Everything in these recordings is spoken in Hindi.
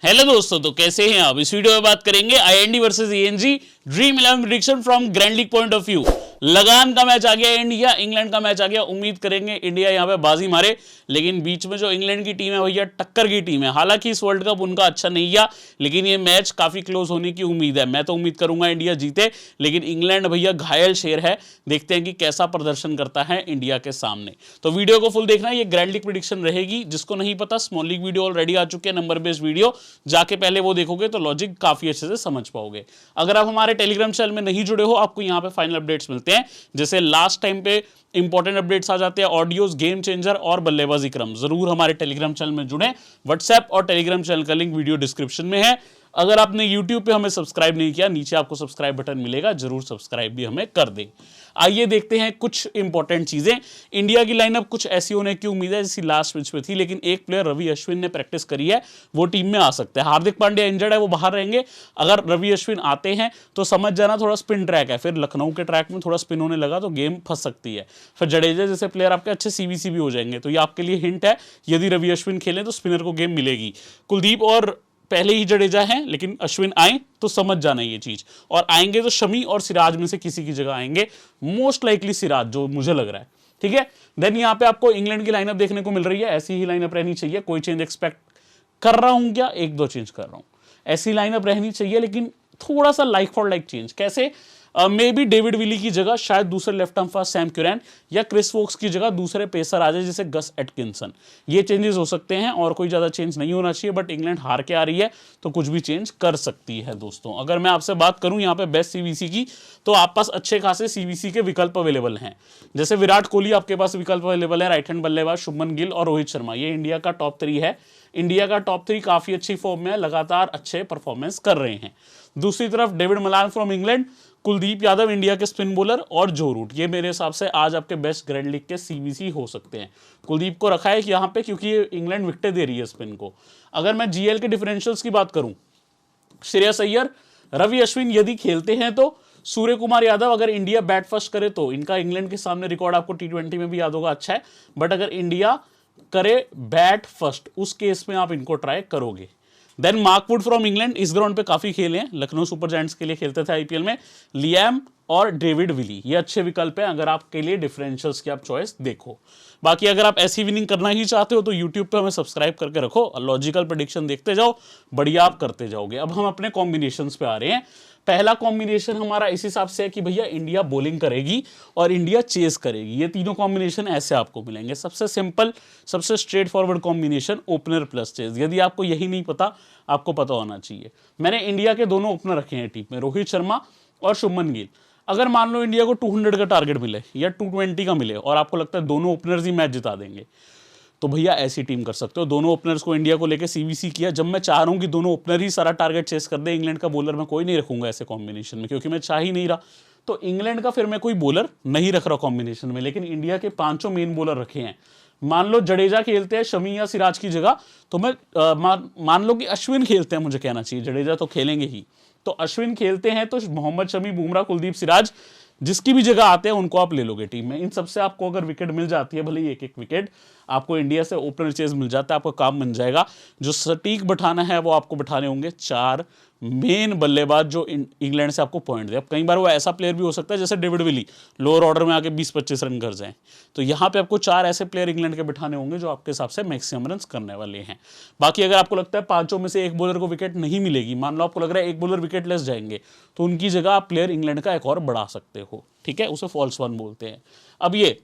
हेलो दोस्तों, तो कैसे हैं आप। इस वीडियो में बात करेंगे IND versus ENG dream 11 prediction from grand league point of view. Lagaan का मैच आ गया, इंडिया इंग्लैंड का मैच आ गया। उम्मीद करेंगे इंडिया यहां पे बाजी मारे, लेकिन बीच में जो इंग्लैंड की टीम है भैया टक्कर की टीम है। हालांकि इस वर्ल्ड कप उनका अच्छा नहीं गया, लेकिन ये मैच काफी क्लोज होने की उम्मीद है। मैं तो उम्मीद करूंगा इंडिया जीते, लेकिन इंग्लैंड भैया घायल शेर है। देखते हैं कि कैसा प्रदर्शन करता है इंडिया के सामने। तो वीडियो को फुल देखना, ये ग्रैंड लीग प्रेडिक्शन रहेगी। जिसको नहीं पता, स्मॉल लीग वीडियो ऑलरेडी आ चुके हैं, नंबर बेस्ड वीडियो, जाके पहले वो देखोगे तो लॉजिक काफी अच्छे से समझ पाओगे। अगर आप हमारे टेलीग्राम चैनल में नहीं जुड़े हो, आपको यहां पे फाइनल अपडेट्स मिलते हैं। जैसे लास्ट टाइम पे इंपॉर्टेंट अपडेट्स आ जाते हैं, ऑडियोज, गेम चेंजर और बल्लेबाजी क्रम। जरूर हमारे टेलीग्राम चैनल में जुड़े। व्हाट्सएप और टेलीग्राम चैनल का लिंक वीडियो डिस्क्रिप्शन में है। अगर आपने यूट्यूब पे हमें सब्सक्राइब नहीं किया, नीचे आपको सब्सक्राइब बटन मिलेगा, जरूर सब्सक्राइब भी हमें कर दें। आइए देखते हैं कुछ इंपॉर्टेंट चीजें। इंडिया की लाइनअप कुछ ऐसी होने की उम्मीद है जैसी लास्ट मैच में थी, लेकिन एक प्लेयर रवि अश्विन ने प्रैक्टिस करी है, वो टीम में आ सकते हैं। हार्दिक पांड्या इंजर्ड है, वो बाहर रहेंगे। अगर रवि अश्विन आते हैं तो समझ जाना थोड़ा स्पिन ट्रैक है, फिर लखनऊ के ट्रैक में थोड़ा स्पिन होने लगा तो गेम फंस सकती है। फिर जडेजा जैसे प्लेयर आपके अच्छे सीवीसी भी हो जाएंगे, तो ये आपके लिए हिंट है। यदि रवि अश्विन खेलें तो स्पिनर को गेम मिलेगी। कुलदीप और पहले ही जडेजा हैं, लेकिन अश्विन आए तो समझ जाना ये चीज। और आएंगे तो शमी और सिराज में से किसी की जगह आएंगे, मोस्ट लाइकली सिराज, जो मुझे लग रहा है। ठीक है, देन यहां पे आपको इंग्लैंड की लाइनअप देखने को मिल रही है। ऐसी ही लाइनअप रहनी चाहिए। कोई चेंज एक्सपेक्ट कर रहा हूं क्या? एक दो चेंज कर रहा हूं। ऐसी लाइनअप रहनी चाहिए, लेकिन थोड़ा सा लाइक फॉर लाइक चेंज। कैसे? मे बी डेविड विली की जगह शायद दूसरे लेफ्ट आर्म फास्ट सैम क्यूरैन, या क्रिस वोक्स की जगह दूसरे पेसर आ जाए जैसे गस एटकिंसन। ये चेंजेस हो सकते हैं और कोई ज़्यादा चेंज नहीं होना चाहिए। बट इंग्लैंड हार के आ रही है तो कुछ भी चेंज कर सकती है दोस्तों। अगर मैं आपसे बात करूं यहाँ पे बेस्ट सीवीसी की, तो आप पास अच्छे खासे सीवीसी के विकल्प अवेलेबल हैं। जैसे विराट कोहली आपके पास विकल्प अवेलेबल है, राइट हैंड बल्लेबाज शुभमन गिल और रोहित शर्मा। ये इंडिया का टॉप 3 है। इंडिया का टॉप 3 काफी अच्छी फॉर्म में है, लगातार अच्छे परफॉर्मेंस कर रहे हैं। दूसरी तरफ David Malan from England, Kuldeep Yadav India के स्पिन बॉलर और जो रूट, ये मेरे हिसाब से आज आपके बेस्ट ग्रैंड लीग के सीवीसी हो सकते हैं। कुलदीप को रखा है यहाँ पे क्योंकि इंग्लैंड विकेटें दे रही है स्पिन को। अगर मैं जीएल के डिफरेंशियल्स की बात करूं, श्रेयस अय्यर, रवि अश्विन यदि खेलते हैं तो सूर्य कुमार यादव, अगर इंडिया बैट फर्स्ट करे तो इनका इंग्लैंड के सामने रिकॉर्ड आपको टी20 में भी याद होगा, अच्छा है। बट अगर इंडिया करे बैट फर्स्ट, उस केस में आप इनको ट्राई करोगे। Then Mark Wood from England, इस ग्राउंड पे काफी खेले हैं, लखनऊ सुपर जायंट्स के लिए खेलते थे आईपीएल में। लियाम और डेविड विली, ये अच्छे विकल्प हैं अगर आपके लिए डिफरेंशियल्स की आप चॉइस देखो। बाकी अगर आप ऐसी विनिंग करना ही चाहते हो तो यूट्यूब पे हमें सब्सक्राइब करके रखो और लॉजिकल प्रेडिक्शन देखते जाओ, बढ़िया आप करते जाओगे। अब हम अपने कॉम्बिनेशंस पे आ रहे हैं। पहला कॉम्बिनेशन हमारा इस हिसाब से है कि भैया इंडिया बॉलिंग करेगी और इंडिया चेस करेगी। ये तीनों कॉम्बिनेशन ऐसे आपको मिलेंगे। सबसे सिंपल, सबसे straightforward combination opener plus chase. यदि आपको यही नहीं पता, आपको पता होना चाहिए। मैंने इंडिया के दोनों ओपनर रखे हैं टीम में, रोहित शर्मा और शुभमन गिल। अगर मान लो इंडिया को 200 का टारगेट मिले या 220 का मिले और आपको लगता है दोनों ओपनर्स ही मैच जिता देंगे, तो भैया ऐसी टीम कर सकते हो। दोनों ओपनर्स को इंडिया को लेकर सीवीसी किया। जब मैं चाह रहा हूं कि दोनों ओपनर ही सारा टारगेट चेस कर दे, इंग्लैंड का बॉलर मैं कोई नहीं रखूंगा ऐसे कॉम्बिनेशन में, क्योंकि मैं चाह ही नहीं रहा। तो इंग्लैंड का फिर मैं कोई बॉलर नहीं रख रहा कॉम्बिनेशन में, लेकिन इंडिया के 5 मेन बॉलर रखे हैं। मान लो जडेजा खेलते हैं शमी या सिराज की जगह, तो मैं मान लो कि अश्विन खेलते हैं, मुझे कहना चाहिए, जडेजा तो खेलेंगे ही। तो अश्विन खेलते हैं तो मोहम्मद शमी, बुमराह, कुलदीप, सिराज, जिसकी भी जगह आते हैं उनको आप ले लोगे टीम में। इन सबसे आपको अगर विकेट मिल जाती है, भले ही एक एक विकेट, आपको इंडिया से ओपनर चेज मिल जाता है, आपका काम बन जाएगा। जो सटीक बैठाना है वो आपको बैठाने होंगे 4 मेन बल्लेबाज जो इंग्लैंड से आपको पॉइंट दे। अब कई बार वो ऐसा प्लेयर भी हो सकता है जैसे डेविड विली, लोअर ऑर्डर में आके 20-25 रन कर जाएं। तो यहाँ पे आपको 4 ऐसे प्लेयर इंग्लैंड के बैठाने होंगे जो आपके हिसाब से मैक्सिमम रन करने वाले हैं। बाकी अगर आपको लगता है 5 में से एक बॉलर को विकेट नहीं मिलेगी, मान लो आपको लग रहा है एक बॉलर विकेट लेस जाएंगे, तो उनकी जगह आप प्लेयर इंग्लैंड का एक और बढ़ा सकते हो। ठीक है, उसे फॉल्स वन बोलते हैं। अब ये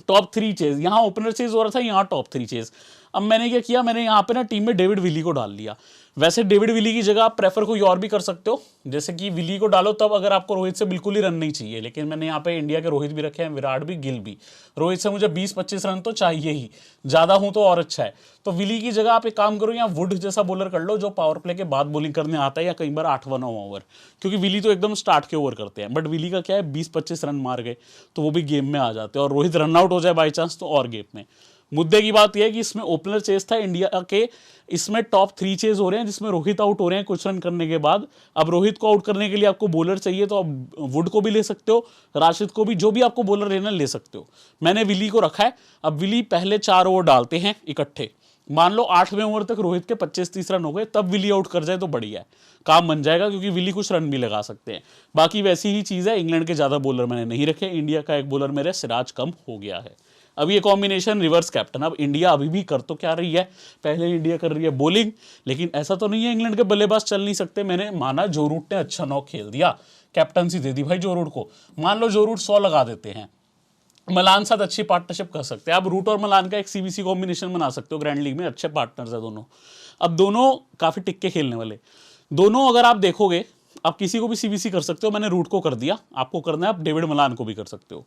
टॉप 3 चेज, यहां ओपनर चेज हो रहा था, यहां टॉप 3 चेज। अब मैंने क्या किया, मैंने यहां पे ना टीम में डेविड विली को डाल लिया। वैसे डेविड विली की जगह आप प्रेफर कोई और भी कर सकते हो, जैसे कि विली को डालो तब अगर आपको रोहित से बिल्कुल ही रन नहीं चाहिए, लेकिन मैंने यहाँ पे इंडिया के रोहित भी रखे हैं, विराट भी, गिल भी। रोहित से मुझे 20-25 रन तो चाहिए ही, ज्यादा हूं तो और अच्छा है। तो विली की जगह आप एक काम करो, यहाँ वुड जैसा बॉलर कर लो जो पावर प्ले के बाद बॉलिंग करने आता है, या कई बार 8वां ओवर, क्योंकि विली तो एकदम स्टार्ट के ओवर करते हैं। बट विली का क्या है, 20-25 रन मार गए तो वो भी गेम में आ जाते हैं, और रोहित रन आउट हो जाए बाई चांस तो और गेम में। मुद्दे की बात यह है कि इसमें ओपनर चेस था इंडिया के, इसमें टॉप 3 चेज हो रहे हैं जिसमें रोहित आउट हो रहे हैं कुछ रन करने के बाद। अब रोहित को आउट करने के लिए आपको बॉलर चाहिए, तो आप वुड को भी ले सकते हो, राशिद को भी, जो भी आपको बॉलर लेना ले सकते हो। मैंने विली को रखा है। अब विली पहले 4 ओवर डालते हैं इकट्ठे, मान लो 8वें ओवर तक रोहित के 25-30 रन हो गए, तब विली आउट कर जाए तो बढ़िया है, काम बन जाएगा, क्योंकि विली कुछ रन भी लगा सकते हैं। बाकी वैसी ही चीज़ है, इंग्लैंड के ज़्यादा बॉलर मैंने नहीं रखे, इंडिया का एक बॉलर मेरे सिराज कम हो गया है। अब ये कॉम्बिनेशन रिवर्स कैप्टन, अब इंडिया अभी भी कर तो क्या रही है, पहले इंडिया कर रही है बॉलिंग, लेकिन ऐसा तो नहीं है इंग्लैंड के बल्लेबाज चल नहीं सकते। मैंने माना जो रूट ने अच्छा नॉक खेल दिया, कैप्टनसी दे दी भाई जो रूट को, मान लो जो रूट 100 लगा देते हैं, मलान साथ अच्छी पार्टनरशिप कर सकते हैं। आप रूट और मलान का एक सीबीसी कॉम्बिनेशन बना सकते हो, ग्रैंड लीग में अच्छे पार्टनर्स है दोनों। अब दोनों काफी टिक के खेलने वाले दोनों, अगर आप देखोगे आप किसी को भी सीबीसी कर सकते हो, मैंने रूट को कर दिया, आपको करना है आप डेविड मलान को भी कर सकते हो।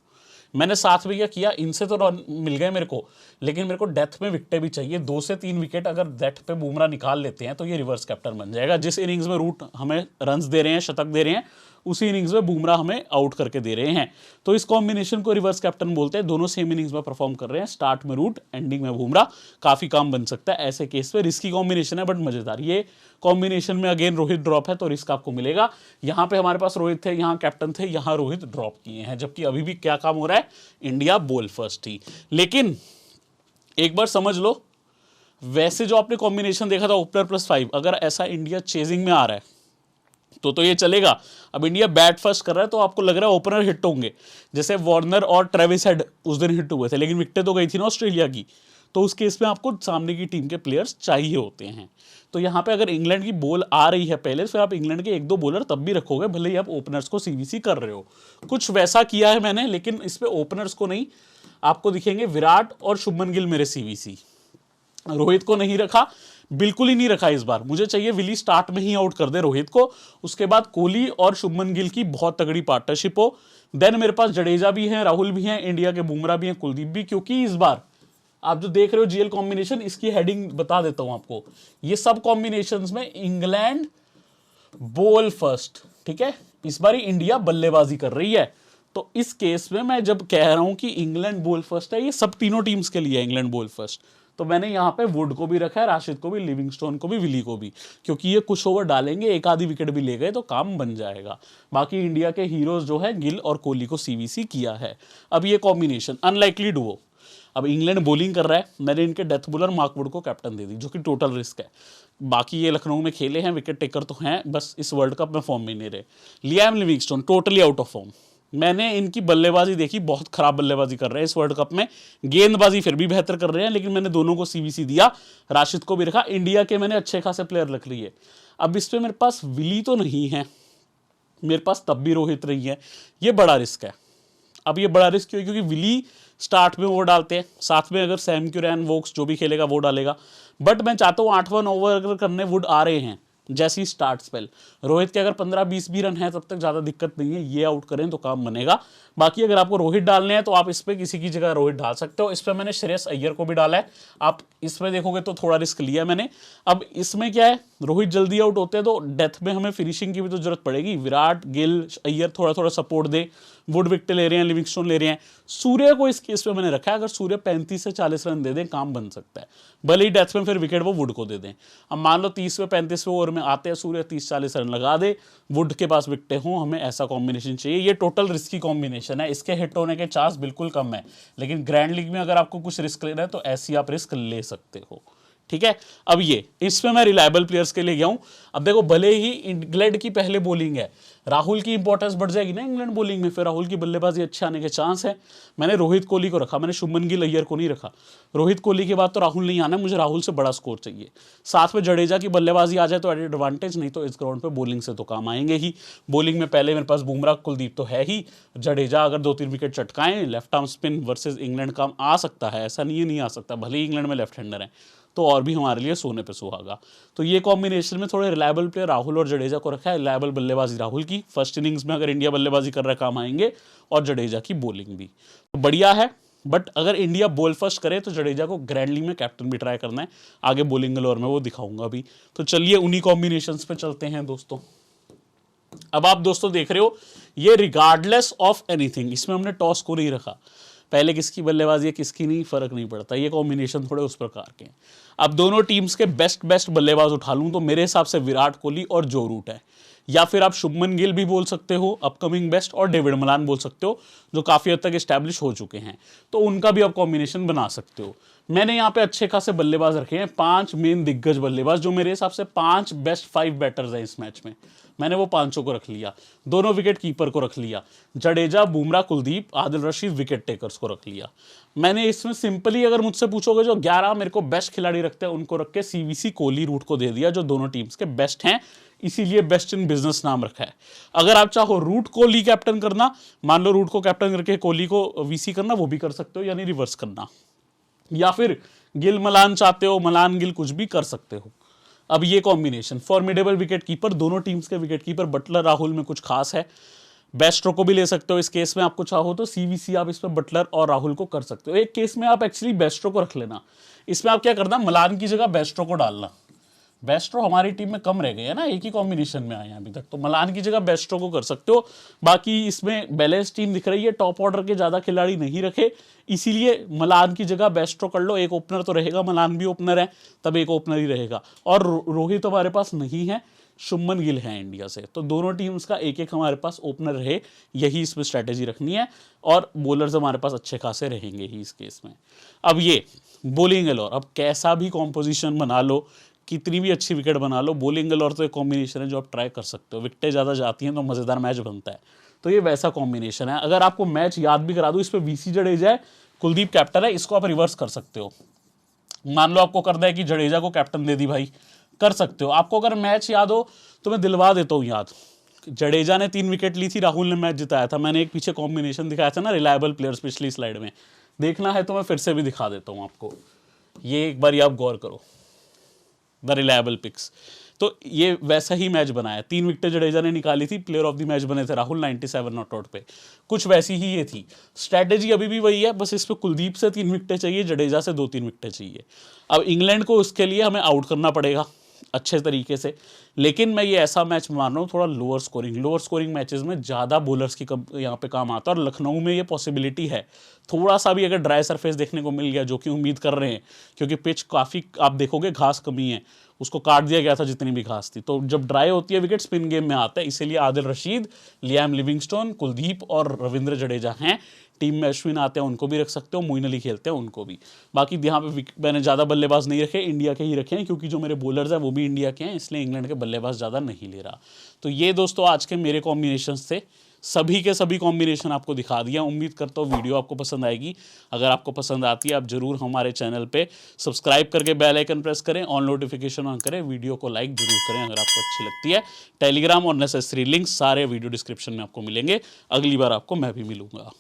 मैंने साथ में क्या किया, इनसे तो रन मिल गए मेरे को, लेकिन मेरे को डेथ में विकेटें भी चाहिए, 2 से 3 विकेट अगर डेथ पे बुमराह निकाल लेते हैं तो ये रिवर्स कैप्टन बन जाएगा। जिस इनिंग्स में रूट हमें रन्स दे रहे हैं, शतक दे रहे हैं, उसी इनिंग्स में बुमराह हमें आउट करके दे रहे हैं, तो इस कॉम्बिनेशन को रिवर्स कैप्टन बोलते हैं। दोनों सेम इनिंग्स में परफॉर्म कर रहे हैं, स्टार्ट में रूट, एंडिंग में बुमराह, काफी काम बन सकता है ऐसे केस में। रिस्की कॉम्बिनेशन है बट मजेदार। ये कॉम्बिनेशन में अगेन रोहित ड्रॉप है तो रिस्क आपको मिलेगा। यहाँ पे हमारे पास रोहित थे, यहाँ कैप्टन थे, यहाँ रोहित ड्रॉप किए हैं, जबकि अभी भी क्या काम हो रहा है, इंडिया बॉल फर्स्ट ही। लेकिन एक बार समझ लो, वैसे जो आपने कॉम्बिनेशन देखा था ओपनर +5, अगर ऐसा इंडिया चेजिंग में आ रहा है तो ये चलेगा। अब इंडिया बैट फर्स्ट कर रहा है तो आपको लग रहा है ओपनर हिट होंगे, जैसे वार्नर और ट्रेविस हेड उस दिन हिट हुए थे, लेकिन विकेटें तो गई थी ना ऑस्ट्रेलिया की, तो उस केस में आपको सामने की टीम के प्लेयर्स चाहिए होते हैं। तो यहाँ पे अगर इंग्लैंड की बॉल आ रही है पहले, फिर आप इंग्लैंड के 1-2 बॉलर तब भी रखोगे, भले ही आप ओपनर्स को सीबीसी कर रहे हो। कुछ वैसा किया है मैंने, लेकिन इस पे ओपनर्स को नहीं, आपको दिखेंगे विराट और शुभमन गिल मेरे सीबीसी। रोहित को नहीं रखा, बिल्कुल ही नहीं रखा इस बार। मुझे चाहिए विली स्टार्ट में ही आउट कर दे रोहित को, उसके बाद कोहली और शुभमन गिल की बहुत तगड़ी पार्टनरशिप हो। देन मेरे पास जडेजा भी हैं, राहुल भी हैं, इंडिया के बुमराह भी हैं, कुलदीप भी, क्योंकि इस बार आप जो देख रहे हो जीएल कॉम्बिनेशन, इसकी हेडिंग बता देता हूं आपको, ये सब कॉम्बिनेशंस में इंग्लैंड बॉल फर्स्ट, ठीक है, इस बार इंडिया बल्लेबाजी कर रही है। तो इस केस में मैं जब कह रहा हूं कि इंग्लैंड बॉल फर्स्ट है, ये सब तीनों टीम्स के लिए इंग्लैंड बॉल फर्स्ट, तो मैंने यहाँ पे वुड को भी रखा है, राशिद को भी, लिविंगस्टोन को भी, विली को भी, क्योंकि ये कुछ ओवर डालेंगे, एक आधी विकेट भी ले गए तो काम बन जाएगा। बाकी इंडिया के हीरोज जो है गिल और कोहली को सीवीसी किया है। अब ये कॉम्बिनेशन अनलाइकली डुओ, अब इंग्लैंड बॉलिंग कर रहा है, मैंने इनके डेथ बॉलर मार्क वुड को कैप्टन दे दी, जो कि टोटल रिस्क है। बाकी ये लखनऊ में खेले हैं, विकेट टेकर तो हैं, बस इस वर्ल्ड कप में फॉर्म में नहीं रहे। Liam Livingstone totally out of form, मैंने इनकी बल्लेबाजी देखी, बहुत खराब बल्लेबाजी कर रहे हैं इस वर्ल्ड कप में, गेंदबाजी फिर भी बेहतर कर रहे हैं, लेकिन मैंने दोनों को सीबीसी दिया, राशिद को भी रखा। इंडिया के मैंने अच्छे खासे प्लेयर रख लिए। अब इस पे मेरे पास विली तो नहीं है, मेरे पास तब भी रोहित रही है, ये बड़ा रिस्क है। अब ये बड़ा रिस्क क्यों, क्योंकि विली स्टार्ट में ओवर डालते हैं, साथ में अगर सैम क्यूरैन, वोक्स जो भी खेलेगा वो डालेगा, बट मैं चाहता हूँ 8वां ओवर अगर करने वुड आ रहे हैं जैसी स्टार्ट स्पेल, रोहित के अगर 15-20 भी रन है तब तक ज़्यादा दिक्कत नहीं है, ये आउट करें तो काम बनेगा। बाकी अगर आपको रोहित डालने हैं तो आप इस पर किसी की जगह रोहित डाल सकते हो। इस पर मैंने श्रेयस अय्यर को भी डाला है, आप इसमें देखोगे तो थोड़ा रिस्क लिया मैंने। अब इसमें क्या है, रोहित जल्दी आउट होते हैं तो डेथ में हमें फिनिशिंग की भी तो जरूरत पड़ेगी, विराट, गिल, अय्यर थोड़ा थोड़ा सपोर्ट दे, वुड विकेट ले रहे हैं, लिविंगस्टोन ले रहे हैं, सूर्य को इस केस में मैंने रखा है, अगर सूर्य 35 से 40 रन दे दें काम बन सकता है, भले ही डेथ में फिर विकेट वो वुड को दे दें। अब मान लो 30वें 35वें ओवर में आते हैं सूर्य, 30-40 रन लगा दे, वुड के पास विकेटें हों, हमें ऐसा कॉम्बिनेशन चाहिए। ये टोटल रिस्की कॉम्बिनेशन है, इसके हिट होने के चांस बिल्कुल कम है, लेकिन ग्रैंड लीग में अगर आपको कुछ रिस्क लेना है तो ऐसी आप रिस्क ले सकते हो, ठीक है। अब ये इसमें मैं रिलायबल प्लेयर्स के लिए गया हूं। अब देखो भले ही इंग्लैंड की पहले बॉलिंग है, राहुल की इंपॉर्टेंस बढ़ जाएगी ना इंग्लैंड बॉलिंग में, फिर राहुल की बल्लेबाजी अच्छे आने के चांस है। मैंने रोहित कोहली को रखा, मैंने शुभमन गिल, अय्यर को नहीं रखा। रोहित कोहली के बाद तो राहुल नहीं आना, मुझे राहुल से बड़ा स्कोर चाहिए। साथ में जडेजा की बल्लेबाजी आ जाए तो एडवांटेज, नहीं तो इस ग्राउंड पे बॉलिंग से तो काम आएंगे ही। बॉलिंग में पहले मेरे पास बुमराह, कुलदीप तो है ही, जडेजा अगर 2-3 विकेट चटकाएं, left arm spin versus England काम आ सकता है, ऐसा नहीं है नहीं आ सकता, भले ही इंग्लैंड में लेफ्ट हैंडर है तो और भी हमारे लिए सोने पे सुहागा। तो ये कॉम्बिनेशन में थोड़े रिलायबल प्लेयर राहुल और जडेजा को रखा है। रिलायबल बल्लेबाजी राहुल की, फर्स्ट इनिंग्स में अगर इंडिया बल्लेबाजी कर रहा है काम आएंगे, और जडेजा की बॉलिंग भी तो बढ़िया है। बट अगर इंडिया बॉल फर्स्ट करे तो जडेजा को ग्रैंड लीग में कैप्टन भी ट्राई करना है, आगे बॉलिंग गलोर में वो दिखाऊंगा अभी। तो चलिए उन्हीं कॉम्बिनेशंस पे चलते हैं दोस्तों। अब आप दोस्तों देख रहे हो ये रिगार्डलेस ऑफ एनीथिंग, इसमें हमने टॉस को नहीं रखा, पहले किसकी बल्लेबाजी है किसकी नहीं फर्क नहीं पड़ता, ये कॉम्बिनेशन थोड़े उस प्रकार के हैं। अब दोनों टीम्स के बेस्ट बल्लेबाज उठा लूं तो मेरे हिसाब से विराट कोहली और जो रूट है, या फिर आप शुभमन गिल भी बोल सकते हो अपकमिंग बेस्ट, और डेविड मलान बोल सकते हो जो काफ़ी हद तक एस्टैब्लिश हो चुके हैं, तो उनका भी आप कॉम्बिनेशन बना सकते हो। मैंने यहाँ पे अच्छे खासे बल्लेबाज रखे हैं, 5 मेन दिग्गज बल्लेबाज, जो मेरे हिसाब से 5 बेस्ट 5 बैटर्स हैं इस मैच में। मैंने वो 5 को रख लिया। दोनों विकेट कीपर को रख लिया, जडेजा, बुमराह, कुलदीप, आदिल रशीद विकेट टेकर्स को रख लिया। मैंने इसमें सिंपली, अगर मुझसे पूछोगे, जो 11 मेरे को बेस्ट खिलाड़ी रखते हैं उनको रख के सीवीसी, कोहली, रूट को दे दिया, जो दोनों टीम्स के बेस्ट हैं, इसीलिए बेस्ट इन बिजनेस नाम रखा है। अगर आप चाहो रूट कोहली कैप्टन करना, मान लो रूट को कैप्टन करके कोहली को वीसी करना, वो भी कर सकते हो, यानी रिवर्स करना, या फिर गिल मलान चाहते हो, मलान गिल, कुछ भी कर सकते हो। अब ये कॉम्बिनेशन फॉर्मिडेबल विकेट कीपर, दोनों टीम्स के विकेट कीपर, बटलर, राहुल में कुछ खास है। बेस्ट्रो को भी ले सकते हो इस केस में, आपको चाहो तो सीवीसी आप इसमें बटलर और राहुल को कर सकते हो। एक केस में आप एक्चुअली बेस्ट्रो को रख लेना, इसमें आप क्या करना, मलान की जगह बेस्ट्रो को डालना। बेस्ट्रो हमारी टीम में कम रह गए हैं ना, एक ही कॉम्बिनेशन में आए हैं अभी तक, तो मलान की जगह बेस्ट्रो को कर सकते हो। बाकी इसमें बैलेंस टीम दिख रही है, टॉप ऑर्डर के ज़्यादा खिलाड़ी नहीं रखे, इसीलिए मलान की जगह बेस्ट्रो कर लो। एक ओपनर तो रहेगा, मलान भी ओपनर है, तब एक ओपनर ही रहेगा। और रोहित हमारे पास नहीं है, शुभमन गिल है इंडिया से, तो दोनों टीम्स का एक एक हमारे पास ओपनर रहे, यही इसमें स्ट्रैटेजी रखनी है। और बॉलर्स हमारे पास अच्छे खासे रहेंगे ही इस केस में। अब ये बॉलिंग एलोर, अब कैसा भी कॉम्पोजिशन बना लो, कितनी भी अच्छी विकेट बना लो, बॉलिंग एलोर तो एक कॉम्बिनेशन है जो आप ट्राई कर सकते हो। विकेटें ज़्यादा जाती हैं तो मज़ेदार मैच बनता है, तो ये वैसा कॉम्बिनेशन है। अगर आपको मैच याद भी करा दूँ, इस पर वीसी जडेजा है, कुलदीप कैप्टन है, इसको आप रिवर्स कर सकते हो। मान लो आपको करना है कि जडेजा को कैप्टन दे दी भाई, कर सकते हो। आपको अगर मैच याद हो तो मैं दिलवा देता हूँ याद। जडेजा ने 3 विकेट ली थी, राहुल ने मैच जिताया था। मैंने एक पीछे कॉम्बिनेशन दिखाया था ना, रिलायबल प्लेयर्स, पिछली स्लाइड में। देखना है तो मैं फिर से भी दिखा देता हूँ आपको, ये एक बार आप गौर करो, द रिलायबल पिक्स। तो ये वैसा ही मैच बनाया, 3 विकेटें जडेजा ने निकाली थी, प्लेयर ऑफ द मैच बने थे राहुल 97 नॉट आउट पे, कुछ वैसी ही ये थी। स्ट्रैटेजी अभी भी वही है, बस इस पर कुलदीप से 3 विकेटें चाहिए, जडेजा से 2-3 विकेटें चाहिए। अब इंग्लैंड को उसके लिए हमें आउट करना पड़ेगा अच्छे तरीके से, लेकिन मैं ये ऐसा मैच मान रहा हूँ थोड़ा लोअर स्कोरिंग मैचेस में ज़्यादा बॉलर्स की यहाँ पे काम आता है, और लखनऊ में ये पॉसिबिलिटी है। थोड़ा सा भी अगर ड्राई सरफेस देखने को मिल गया, जो कि उम्मीद कर रहे हैं, क्योंकि पिच काफ़ी, आप देखोगे घास कमी है, उसको काट दिया गया था जितनी भी घास थी, तो जब ड्राई होती है विकेट स्पिन गेम में आता है, इसीलिए आदिल रशीद, लियाम लिविंगस्टोन, कुलदीप और रविंद्र जडेजा हैं टीम में। अश्विन आते हैं, उनको भी रख सकते हो, मोइन अली खेलते हैं, उनको भी। बाकी यहाँ पे मैंने ज़्यादा बल्लेबाज नहीं रखे, इंडिया के ही रखे हैं, क्योंकि जो मेरे बॉलर्स हैं वो भी इंडिया के हैं, इसलिए इंग्लैंड के बल्लेबाज ज़्यादा नहीं ले रहा। तो ये दोस्तों आज के मेरे कॉम्बिनेशंस थे, सभी के सभी कॉम्बिनेशन आपको दिखा दिया। उम्मीद करता हूँ वीडियो आपको पसंद आएगी। अगर आपको पसंद आती है, आप जरूर हमारे चैनल पे सब्सक्राइब करके बेल आइकन प्रेस करें, ऑन नोटिफिकेशन ऑन करें, वीडियो को लाइक जरूर करें अगर आपको अच्छी लगती है। टेलीग्राम और नेसेसरी लिंक सारे वीडियो डिस्क्रिप्शन में आपको मिलेंगे। अगली बार आपको मैं भी मिलूंगा।